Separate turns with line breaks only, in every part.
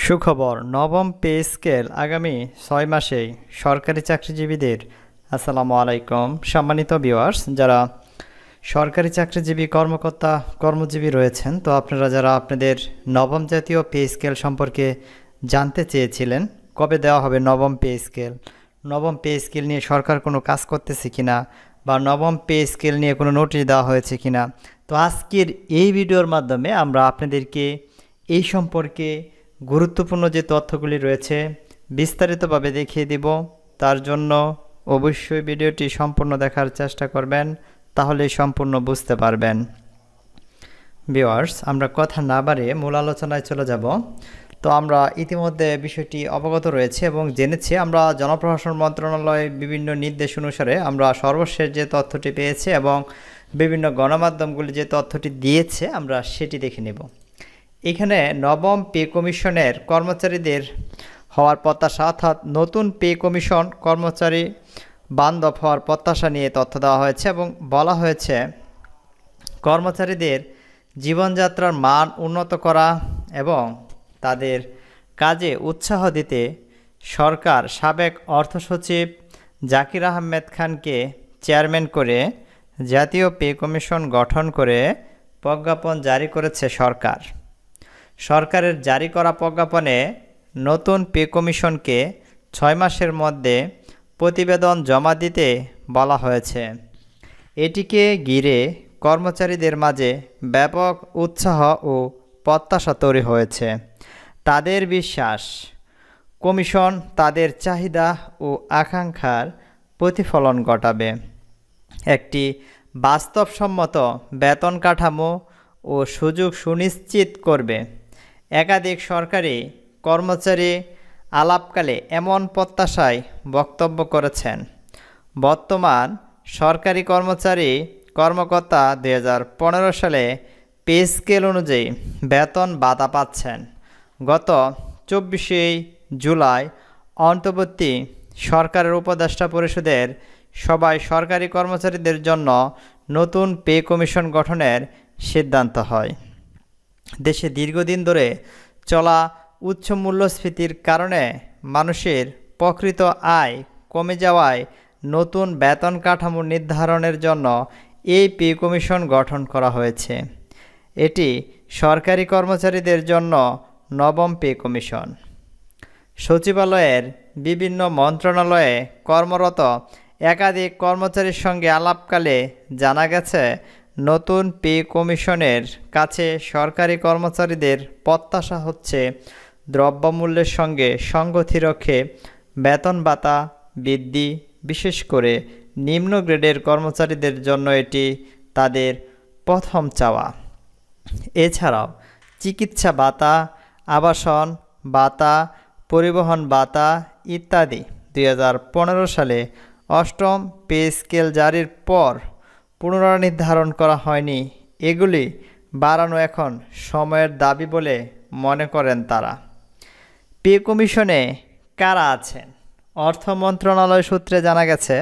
সুখবর, নবম pay scale আগামী ৬ মাসেই সরকারি চাকরিজীবীদের। আসসালামু আলাইকুম সম্মানিত ভিউয়ার্স, যারা সরকারি চাকরিজীবী কর্মকর্তা কর্মজীবী রয়েছেন, তো আপনারা যারা আপনাদের নবম জাতীয় পে স্কেল সম্পর্কে জানতে চেয়েছিলেন, কবে দেওয়া হবে নবম পে স্কেল, নবম পে স্কেল নিয়ে সরকার কোনো কাজ করতেছে কিনা, বা নবম পে স্কেল নিয়ে কোনো নোটিশ দেওয়া হয়েছে কিনা, তো আজকের এই ভিডিওর মাধ্যমে আমরা আপনাদেরকে এই সম্পর্কে গুরুত্বপূর্ণ যে তথ্যগুলি রয়েছে বিস্তারিতভাবে দেখিয়ে দিব। তার জন্য অবশ্যই ভিডিওটি সম্পূর্ণ দেখার চেষ্টা করবেন, তাহলে সম্পূর্ণ বুঝতে পারবেন। ভিউয়ার্স, আমরা কথা না বাড়িয়ে মূল আলোচনায় চলে যাব। তো আমরা ইতিমধ্যে বিষয়টি অবগত রয়েছে এবং জেনেছি, আমরা জনপ্রশাসন মন্ত্রণালয়ের বিভিন্ন নির্দেশ অনুসারে আমরা সর্বশেষ যে তথ্যটি পেয়েছি এবং বিভিন্ন গণমাধ্যমগুলি যে তথ্যটি দিয়েছে আমরা সেটি দেখে নেব। এখানে নবম পে কমিশনের কর্মচারীদের হওয়ার প্রত্যাশা, অর্থাৎ নতুন পে কমিশন কর্মচারী বান্ধব হওয়ার প্রত্যাশা নিয়ে তথ্য দেওয়া হয়েছে এবং বলা হয়েছে কর্মচারীদের জীবনযাত্রার মান উন্নত করা এবং তাদের কাজে উৎসাহ দিতে সরকার সাবেক অর্থ সচিব জাকির আহমেদ খানকে চেয়ারম্যান করে জাতীয় পে কমিশন গঠন করে প্রজ্ঞাপন জারি করেছে সরকার। সরকারের জারি করা প্রজ্ঞাপনে নতুন পে কমিশনকে ৬ মাসের মধ্যে প্রতিবেদন জমা দিতে বলা হয়েছে। এটিকে ঘিরে কর্মচারীদের মাঝে ব্যাপক উৎসাহ ও প্রত্যাশা তৈরি হয়েছে। তাদের বিশ্বাস, কমিশন তাদের চাহিদা ও আকাঙ্ক্ষার প্রতিফলন ঘটাবে, একটি বাস্তবসম্মত বেতন কাঠামো ও সুযোগ সুনিশ্চিত করবে। একাধিক সরকারি কর্মচারী আলাপকালে এমন প্রত্যাশায় বক্তব্য করেছেন। বর্তমান সরকারি কর্মকর্তা ২০১৫ সালে পে স্কেল অনুযায়ী বেতন ভাতা পাচ্ছেন। গত ২৪শে জুলাই অন্তর্বর্তী সরকারের উপদেষ্টা পরিষদের সভায় সরকারি কর্মচারীদের জন্য নতুন পে কমিশন গঠনের সিদ্ধান্ত হয়। দেশে দীর্ঘদিন ধরে চলা উচ্চ মূল্যস্ফীতির কারণে মানুষের প্রকৃত আয় কমে যাওয়ায় নতুন বেতন কাঠামো নির্ধারণের জন্য এই পে কমিশন গঠন করা হয়েছে। এটি সরকারি কর্মচারীদের জন্য নবম পে কমিশন। সচিবালয়ের বিভিন্ন মন্ত্রণালয়ে কর্মরত একাধিক কর্মচারীর সঙ্গে আলাপকালে জানা গেছে, নতুন পে কমিশনের কাছে সরকারি কর্মচারীদের প্রত্যাশা হচ্ছে দ্রব্যমূল্যের সঙ্গে সঙ্গতি রেখে বেতন ভাতা বৃদ্ধি, বিশেষ করে নিম্ন গ্রেডের কর্মচারীদের জন্য এটি তাদের প্রথম চাওয়া। এছাড়াও চিকিৎসা ভাতা, আবাসন ভাতা, পরিবহন ভাতা ইত্যাদি ২০১৫ সালে অষ্টম পে স্কেল জারির পর পুনর্নির্ধারণ করা হয়নি। এগুলি বাড়ানো এখন সময়ের দাবি বলে মনে করেন তারা। পে কমিশনে কারা আছেন? অর্থ মন্ত্রণালয় সূত্রে জানা গেছে,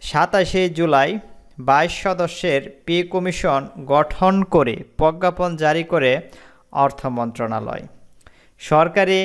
২৭শে জুলাই ২২ সদস্যের পে কমিশন গঠন করে প্রজ্ঞাপন জারি করে অর্থ মন্ত্রণালয়। সরকারি,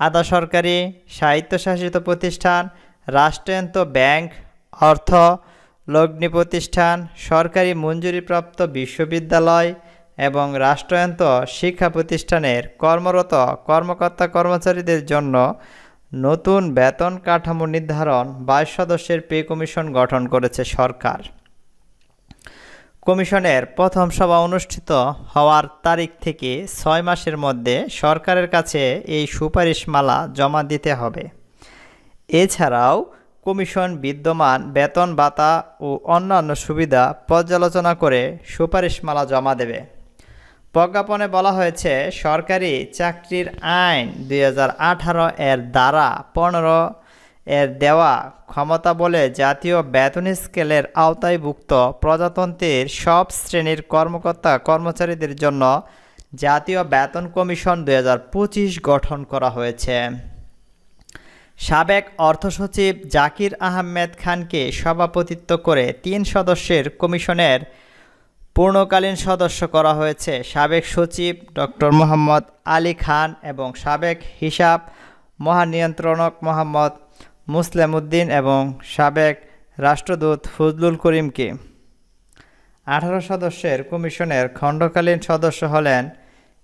আধা সরকারি, স্বায়ত্তশাসিত প্রতিষ্ঠান, রাষ্ট্রায়ত্ত ব্যাংক, অর্থ লগ্নি প্রতিষ্ঠান, সরকারি মঞ্জুরিপ্রাপ্ত বিশ্ববিদ্যালয় এবং রাষ্ট্রায়ত্ত শিক্ষা প্রতিষ্ঠানের কর্মরত কর্মকর্তা কর্মচারীদের জন্য নতুন বেতন কাঠামো নির্ধারণ ২২ সদস্যের পে কমিশন গঠন করেছে সরকার। কমিশনের প্রথম সভা অনুষ্ঠিত হওয়ার তারিখ থেকে ৬ মাসের মধ্যে সরকারের কাছে এই সুপারিশমালা জমা দিতে হবে। এছাড়াও কমিশন বিদ্যমান বেতন ভাতা ও অন্যান্য সুবিধা পর্যালোচনা করে সুপারিশমালা জমা দেবে। প্রজ্ঞাপনে বলা হয়েছে, সরকারি চাকরির আইন ২০১৮ এর ধারা ১৫ এর দেওয়া ক্ষমতা বলে জাতীয় বেতন স্কেলের আওতায়ভুক্ত প্রজাতন্ত্রের সব শ্রেণীর কর্মকর্তা কর্মচারীদের জন্য জাতীয় বেতন কমিশন ২০২৫ গঠন করা হয়েছে। সাবেক অর্থ সচিব জাকির আহমেদ খানকে সভাপতিত্ব করে ৩ সদস্যের কমিশনের পূর্ণকালীন সদস্য করা হয়েছে সাবেক সচিব ডক্টর মোহাম্মদ আলী খান এবং সাবেক হিসাব মহানিয়ন্ত্রক মোহাম্মদ মুসলেম উদ্দিন এবং সাবেক রাষ্ট্রদূত ফজলুল করিমকে। 18 সদস্যের কমিশনের খণ্ডকালীন সদস্য হলেন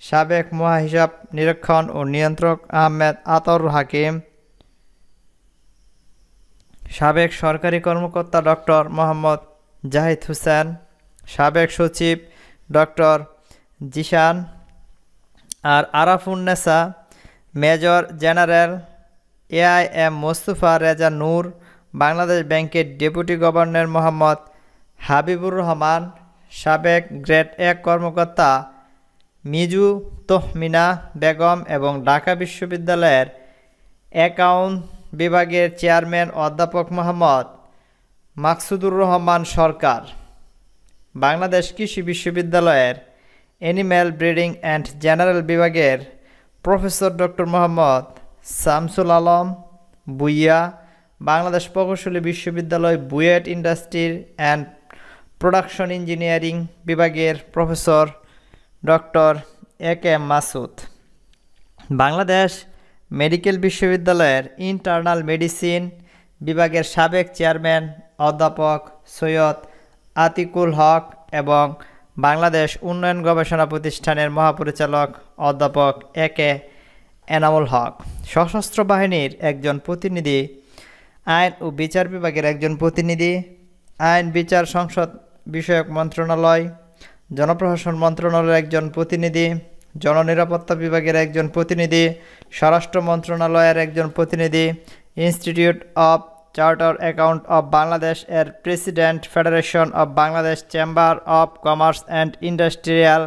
সাবেক মহাহিসাব নিরীক্ষণ ও নিয়ন্ত্রক আহমেদ আতর হাকিম, সাবেক সরকারি কর্মকর্তা ডক্টর মোহাম্মদ জাহিদ হোসেন, সাবেক সচিব ডক্টর জিশান আর Arafunnesa, major general AIM Mostafa Reza Noor, Bangladesh ব্যাংকের ডেপুটি গভর্নর মোহাম্মদ হাবিবুর রহমান, সাবেক গ্রেড 1 কর্মকর্তা মিজু তহমিনা বেগম এবং ঢাকা বিশ্ববিদ্যালয়ের অ্যাকাউন্ট বিভাগের চেয়ারম্যান অধ্যাপক মোহাম্মদ মাকসুদুর রহমান সরকার, বাংলাদেশ কৃষি বিশ্ববিদ্যালয়ের অ্যানিম্যাল ব্রিডিং অ্যান্ড জেনারেল বিভাগের প্রফেসর ডক্টর মোহাম্মদ শামসুল আলম বুইয়া, বাংলাদেশ প্রকৌশলী বিশ্ববিদ্যালয় বুয়েট ইন্ডাস্ট্রির অ্যান্ড প্রোডাকশন ইঞ্জিনিয়ারিং বিভাগের professor doctor AK Masud, Bangladesh medical বিশ্ববিদ্যালয়ের ইন্টারনাল মেডিসিন বিভাগের সাবেক চেয়ারম্যান অধ্যাপক সৈয়দ আতিকুল হক এবং বাংলাদেশ উন্নয়ন গবেষণা প্রতিষ্ঠানের মহাপরিচালক অধ্যাপক AK এনামুল হক, সশস্ত্র বাহিনীর একজন প্রতিনিধি, আইন ও বিচার বিভাগের একজন প্রতিনিধি, আইন বিচার সংসদ বিষয়ক মন্ত্রণালয়, জনপ্রশাসন মন্ত্রণালয়ের একজন প্রতিনিধি, জননিরাপত্তা বিভাগের একজন প্রতিনিধি, স্বরাষ্ট্র মন্ত্রণালয়ের একজন প্রতিনিধি, institute of charter account of Bangladesh এর president, federation of Bangladesh chamber of commerce and industrial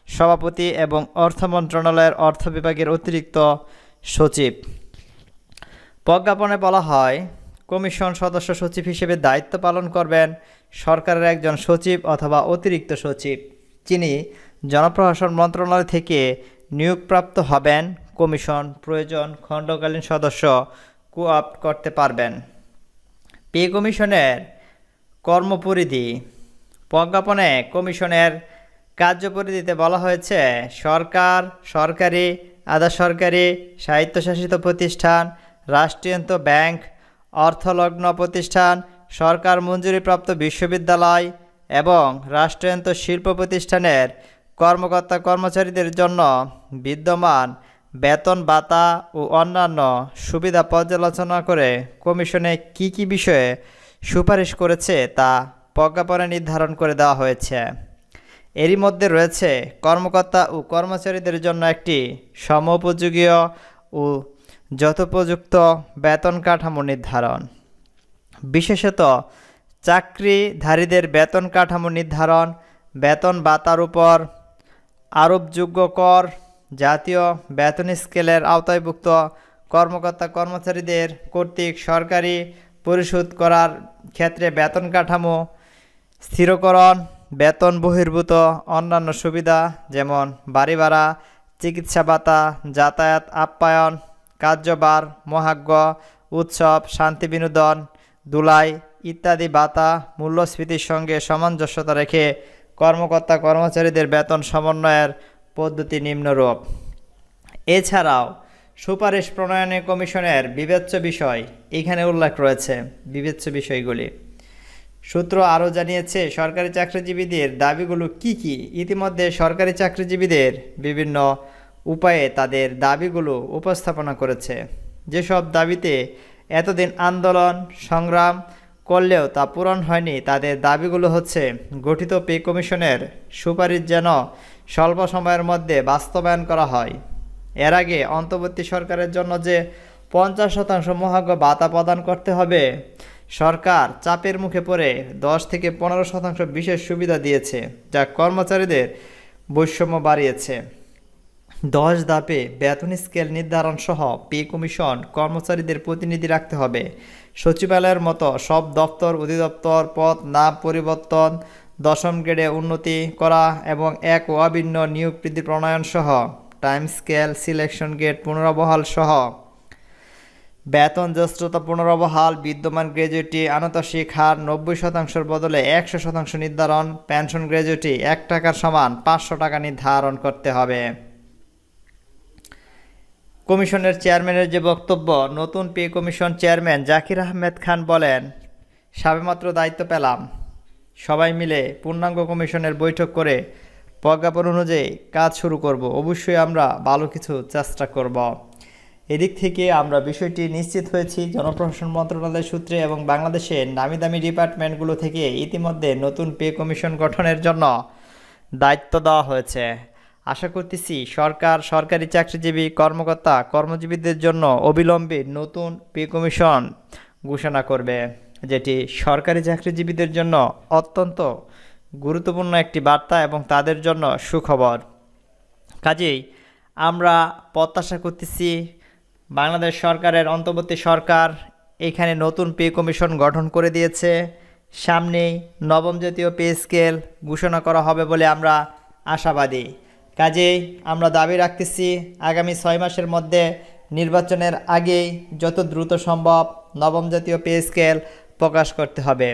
সভাপতি এবং অর্থ মন্ত্রণালয়ের অর্থ বিভাগের অতিরিক্ত সচিব। প্রজ্ঞাপনে বলা হয়, কমিশন সদস্য সচিব হিসেবে দায়িত্ব পালন করবেন সরকারের একজন সচিব অথবা অতিরিক্ত সচিব, যিনি জনপ্রশাসন মন্ত্রণালয় থেকে নিয়োগপ্রাপ্ত হবেন। কমিশন প্রয়োজন খণ্ডকালীন সদস্য কোঅপ্ট করতে পারবেন। পে কমিশনের কর্মপরিধি। প্রজ্ঞাপনে কমিশনের কার্যপরিধিতে বলা হয়েছে, সরকার, সরকারি, আধা সরকারি, স্বায়ত্তশাসিত প্রতিষ্ঠান, রাষ্ট্রায়ত্ত ব্যাংক, অর্থলগ্ন প্রতিষ্ঠান, সরকার মঞ্জুরিপ্রাপ্ত বিশ্ববিদ্যালয় এবং রাষ্ট্রায়ত্ত শিল্প প্রতিষ্ঠানের কর্মকর্তা কর্মচারীদের জন্য বিদ্যমান বেতন ভাতা ও অন্যান্য সুবিধা পর্যালোচনা করে কমিশনে কী কী বিষয়ে সুপারিশ করেছে তা প্রজ্ঞাপনে নির্ধারণ করে দেওয়া হয়েছে। এরই মধ্যে রয়েছে কর্মকর্তা ও কর্মচারীদের জন্য একটি সমোপযোগী ও যথোপযুক্ত বেতন কাঠামো নির্ধারণ, বিশেষত চাকরিধারীদের বেতন কাঠামো নির্ধারণ, বেতন ভাতার উপর আরোপযোগ্য কর, জাতীয় বেতন স্কেলের আওতায়ভুক্ত কর্মকর্তা কর্মচারীদের কর্তৃক সরকারি পরিশোধ করার ক্ষেত্রে বেতন কাঠামো স্থিরকরণ, বেতন বহির্ভূত অন্যান্য সুবিধা যেমন বাড়ি ভাড়া, চিকিৎসা ভাতা, যাতায়াত আপ্যায়ন, কার্যভার, মহাজ্ঞ, উৎসব, শান্তি বিনোদন, দুলাই ইত্যাদি ভাতা মূল্যস্ফীতির সঙ্গে সামঞ্জস্যতা রেখে কর্মকর্তা কর্মচারীদের বেতন সমন্বয়ের পদ্ধতি নিম্নরূপ। এছাড়াও সুপারিশ প্রণয়নে কমিশনের বিবেচ্য বিষয় এখানে উল্লেখ রয়েছে। বিবেচ্য বিষয়গুলি সূত্র আরও জানিয়েছে, সরকারি চাকরিজীবীদের দাবিগুলো কি কি। ইতিমধ্যে সরকারি চাকরিজীবীদের বিভিন্ন উপায়ে তাদের দাবিগুলো উপস্থাপনা করেছে। যেসব দাবিতে এতদিন আন্দোলন সংগ্রাম করলেও তা পূরণ হয়নি, তাদের দাবিগুলো হচ্ছে, গঠিত পে কমিশনের সুপারিশ যেন স্বল্প সময়ের মধ্যে বাস্তবায়ন করা হয়। এর আগে অন্তর্বর্তী সরকারের জন্য যে 50% মহাজ্ঞ ভাতা প্রদান করতে হবে, সরকার চাপের মুখে পড়ে 10 থেকে 15% বিশেষ সুবিধা দিয়েছে, যা কর্মচারীদের বৈষম্য বাড়িয়েছে। 10 ধাপে বেতন স্কেল নির্ধারণ সহ পে কমিশন কর্মচারীদের প্রতিনিধি রাখতে হবে। সচিবালয়ের মতো সব দপ্তর অধিদপ্তর পদ নাম পরিবর্তন, 10ম গ্রেডে উন্নতি করা এবং এক ও অভিন্ন নিয়োগ বৃদ্ধি প্রণয়ন সহ টাইম স্কেল সিলেকশন গ্রেড পুনর্বহাল সহ বেতন জ্যেষ্ঠতা পুনর্বহাল, বিদ্যমান গ্র্যাজুয়েটি আনুতোষিক হার 90% বদলে 100% নির্ধারণ, পেনশন গ্র্যাজুয়েটি 1 টাকার সমান 500 টাকা নির্ধারণ করতে হবে। কমিশনের চেয়ারম্যানের যে বক্তব্য, নতুন pay commission chairman Zakir Ahmed Khan বলেন, সবেমাত্র দায়িত্ব পেলাম, সবাই মিলে পূর্ণাঙ্গ কমিশনের বৈঠক করে প্রজ্ঞাপন অনুযায়ী কাজ শুরু করব। অবশ্যই আমরা ভালো কিছু চেষ্টা করব। এদিক থেকে আমরা বিষয়টি নিশ্চিত হয়েছি জনপ্রশাসন মন্ত্রণালয় সূত্রে এবং বাংলাদেশের নামি দামি ডিপার্টমেন্টগুলো থেকে ইতিমধ্যে নতুন পে কমিশন গঠনের জন্য দায়িত্ব দেওয়া হয়েছে। আশা করতেছি সরকার সরকারি চাকরিজীবী কর্মকর্তা কর্মজীবীদের জন্য অবিলম্বে নতুন পে কমিশন ঘোষণা করবে, যেটি সরকারি চাকরিজীবীদের জন্য অত্যন্ত গুরুত্বপূর্ণ একটি বার্তা এবং তাদের জন্য সুখবর। কাজেই আমরা প্রত্যাশা করতেছি বাংলাদেশ সরকারের অন্তর্বর্তী সরকার এখানে নতুন পে কমিশন গঠন করে দিয়েছে। সামনেই নবম জাতীয় পে স্কেল ঘোষণা করা হবে বলে আমরা আশাবাদী। কাজেই আমরা দাবি রাখতেছি আগামী 6 মাসের মধ্যে নির্বাচনের আগেই যত দ্রুত সম্ভব নবম জাতীয় পে স্কেল প্রকাশ করতে হবে।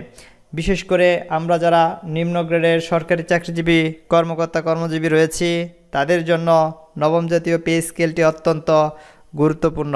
বিশেষ করে আমরা যারা নিম্ন গ্রেডের সরকারি চাকরিজীবী কর্মকর্তা কর্মজীবী রয়েছি তাদের জন্য নবম জাতীয় পে স্কেলটি অত্যন্ত গুরুত্বপূর্ণ।